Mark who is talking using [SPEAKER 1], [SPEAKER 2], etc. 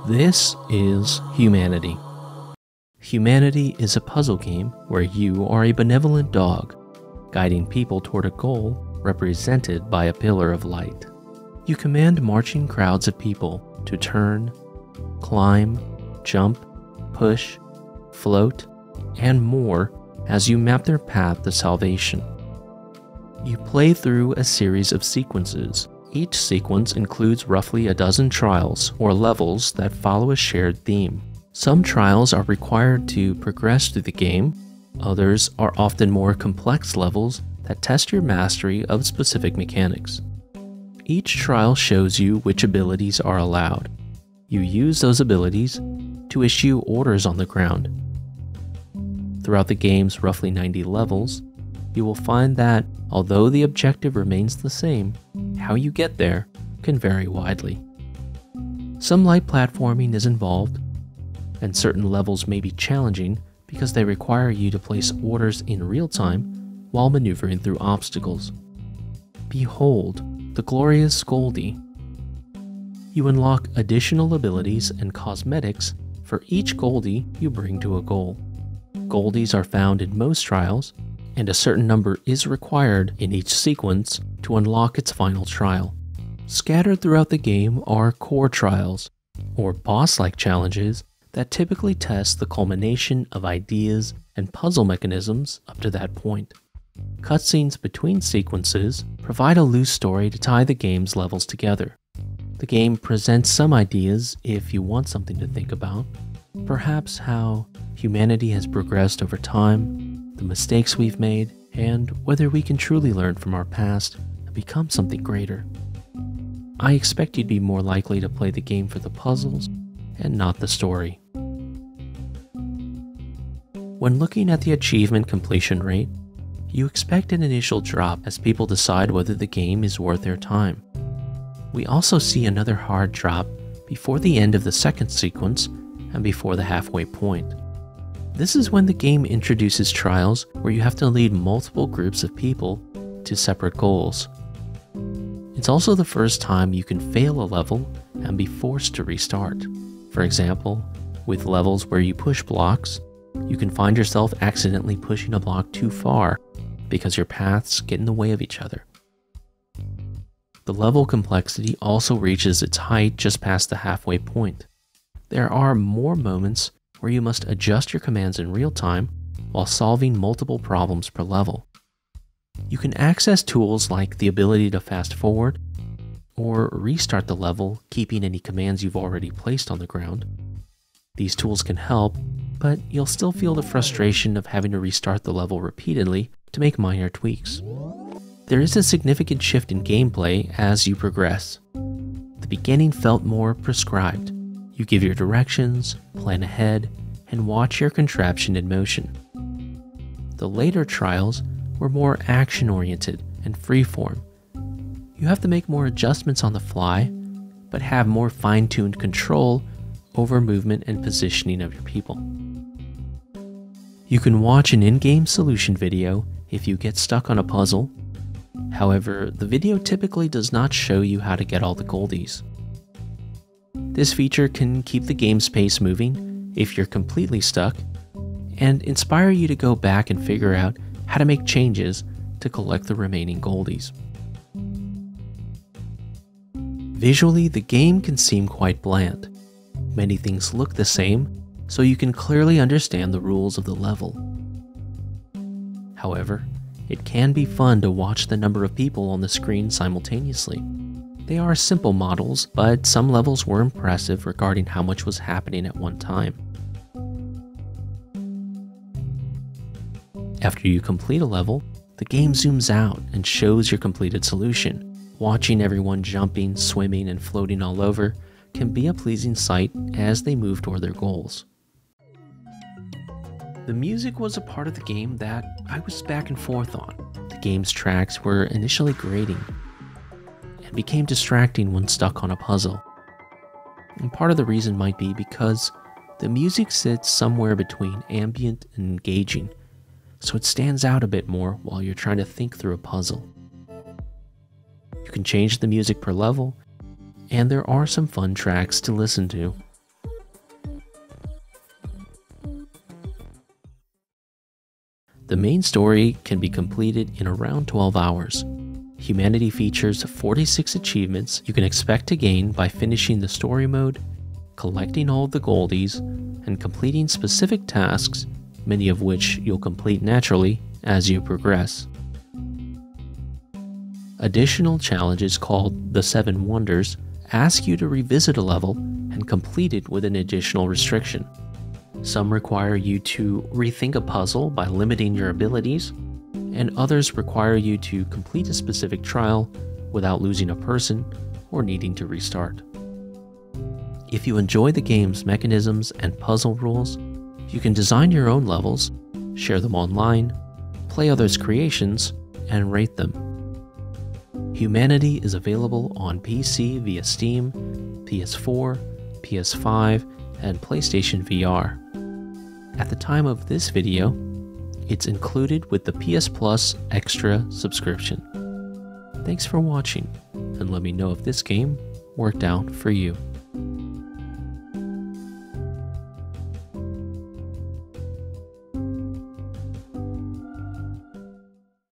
[SPEAKER 1] This is Humanity. Humanity is a puzzle game where you are a benevolent dog, guiding people toward a goal represented by a pillar of light. You command marching crowds of people to turn, climb, jump, push, float, and more as you map their path to salvation. You play through a series of sequences. Each sequence includes roughly a dozen trials or levels that follow a shared theme. Some trials are required to progress through the game, others are often more complex levels that test your mastery of specific mechanics. Each trial shows you which abilities are allowed. You use those abilities to issue orders on the ground. Throughout the game's roughly 90 levels, you will find that, although the objective remains the same, how you get there can vary widely. Some light platforming is involved, and certain levels may be challenging because they require you to place orders in real time while maneuvering through obstacles. Behold, the glorious Goldie. You unlock additional abilities and cosmetics for each Goldie you bring to a goal. Goldies are found in most trials, and a certain number is required in each sequence to unlock its final trial. Scattered throughout the game are core trials, or boss-like challenges that typically test the culmination of ideas and puzzle mechanisms up to that point. Cutscenes between sequences provide a loose story to tie the game's levels together. The game presents some ideas if you want something to think about, perhaps how humanity has progressed over time, the mistakes we've made, and whether we can truly learn from our past and become something greater. I expect you'd be more likely to play the game for the puzzles and not the story. When looking at the achievement completion rate, you expect an initial drop as people decide whether the game is worth their time. We also see another hard drop before the end of the second sequence and before the halfway point. This is when the game introduces trials where you have to lead multiple groups of people to separate goals. It's also the first time you can fail a level and be forced to restart. For example, with levels where you push blocks, you can find yourself accidentally pushing a block too far because your paths get in the way of each other. The level complexity also reaches its height just past the halfway point. There are more moments where you must adjust your commands in real time while solving multiple problems per level. You can access tools like the ability to fast forward or restart the level, keeping any commands you've already placed on the ground. These tools can help, but you'll still feel the frustration of having to restart the level repeatedly to make minor tweaks. There is a significant shift in gameplay as you progress. The beginning felt more prescribed. You give your directions, plan ahead, and watch your contraption in motion. The later trials were more action-oriented and freeform. You have to make more adjustments on the fly, but have more fine-tuned control over movement and positioning of your people. You can watch an in-game solution video if you get stuck on a puzzle. However, the video typically does not show you how to get all the goldies. This feature can keep the game's pace moving if you're completely stuck, and inspire you to go back and figure out how to make changes to collect the remaining goldies. Visually, the game can seem quite bland. Many things look the same, so you can clearly understand the rules of the level. However, it can be fun to watch the number of people on the screen simultaneously. They are simple models, but some levels were impressive regarding how much was happening at one time. After you complete a level, the game zooms out and shows your completed solution. Watching everyone jumping, swimming, and floating all over can be a pleasing sight as they move toward their goals. The music was a part of the game that I was back and forth on. The game's tracks were initially grating and became distracting when stuck on a puzzle. And part of the reason might be because the music sits somewhere between ambient and engaging, so it stands out a bit more while you're trying to think through a puzzle. You can change the music per level, and there are some fun tracks to listen to. The main story can be completed in around 12 hours. Humanity features 46 achievements you can expect to gain by finishing the story mode, collecting all of the goldies, and completing specific tasks, many of which you'll complete naturally as you progress. Additional challenges called the 7 Wonders ask you to revisit a level and complete it with an additional restriction. Some require you to rethink a puzzle by limiting your abilities, and others require you to complete a specific trial without losing a person or needing to restart. If you enjoy the game's mechanisms and puzzle rules, you can design your own levels, share them online, play others' creations, and rate them. Humanity is available on PC via Steam, PS4, PS5, and PlayStation VR. At the time of this video, it's included with the PS Plus Extra subscription. Thanks for watching, and let me know if this game worked out for you.